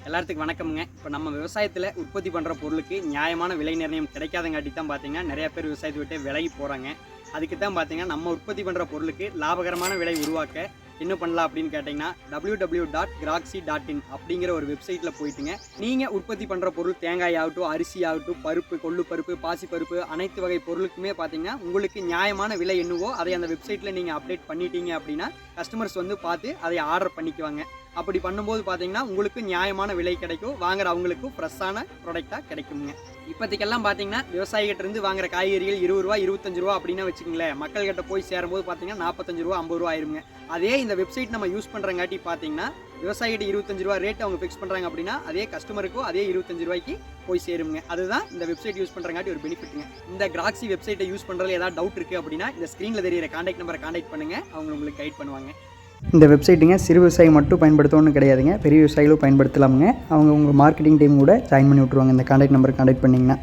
எல்லாத்துக்கும் வணக்கம்ங்க. இப்போ நம்ம விவசாயத்தில் உற்பத்தி பண்ணுற பொருளுக்கு நியாயமான விலை நிர்ணயம் கிடைக்காதங்காட்டி தான் பார்த்தீங்கன்னா நிறைய பேர் விவசாயத்தை விட்டு விலகி போகிறாங்க. அதுக்கு தான் பார்த்தீங்கன்னா நம்ம உற்பத்தி பண்ணுற பொருளுக்கு லாபகரமான விலை உருவாக்க என்ன பண்ணலாம் அப்படின்னு கேட்டிங்கன்னா www.grokcy.in அப்படிங்கிற ஒரு வெப்சைட்டில் போயிட்டுங்க நீங்கள் உற்பத்தி பண்ணுற பொருள் தேங்காய் ஆகட்டும், அரிசி ஆகட்டும், பருப்பு, கொள்ளு பருப்பு, பாசி பருப்பு, அனைத்து வகை பொருளுக்குமே பார்த்தீங்கன்னா உங்களுக்கு நியாயமான விலை என்னவோ அதை அந்த வெப்சைட்டில் நீங்கள் அப்டேட் பண்ணிட்டீங்க அப்படின்னா கஸ்டமர்ஸ் வந்து பார்த்து அதை ஆர்டர் பண்ணிக்குவாங்க. அப்படி பண்ணும்போது பார்த்தீங்கன்னா உங்களுக்கு நியாயமான விலை கிடைக்கும், வாங்குற அவங்களுக்கும் ஃப்ரெஷ்ஷான ப்ராடக்டாக கிடைக்குங்க. இப்போதைக்கெல்லாம் பார்த்தீங்கன்னா விவசாயிகிட்ட இருந்து வாங்குற காய்கறிகள் 20 ரூபா 25 ரூபா அப்படின்னு வச்சுக்கோங்களேன், மக்கள்கிட்ட போய் சேரும்போது பார்த்தீங்கன்னா 45 ரூபா 50 ரூபா ஆயிருங்க. அதே இந்த வெப்சைட் நம்ம யூஸ் பண்ணுறங்காட்டி பார்த்தீங்கன்னா விவசாயிகிட்ட 25 ரூபா ரேட் அவங்க ஃபிக்ஸ் பண்ணுறாங்க அப்படின்னா அதே கஸ்டமருக்கும் அதே 25 ரூபாய்க்கு போய் சேருங்க. அதுதான் இந்த வெப்சைட் யூஸ் பண்ணுறங்காட்டி ஒரு பெனிஃபிட்டுங்க. இந்த கிராக்ஸி வெப்சைட்டை யூஸ் பண்ணுறதுல ஏதாவது டவுட் இருக்குது அப்படின்னா இந்த ஸ்க்ரீனில் தெரியிற கான்டாக்ட் நம்பரை கான்டாக்ட் பண்ணுங்கள், அவங்க உங்களுக்கு கைட் பண்ணுவாங்க. இந்த வெப்சைட்டுங்க சிறு விவசாயி மட்டும் பயன்படுத்தணும்னு கிடையாதுங்க, பெரிய விவசாயிகளும் பயன்படுத்தலாமுங்க. அவங்க உங்கள் மார்க்கெட்டிங் டீம் கூட ஜாயின் பண்ணி விட்ருவாங்க இந்த கான்டாக்ட் நம்பருக்கு கான்டாக்ட் பண்ணிங்கன்னா.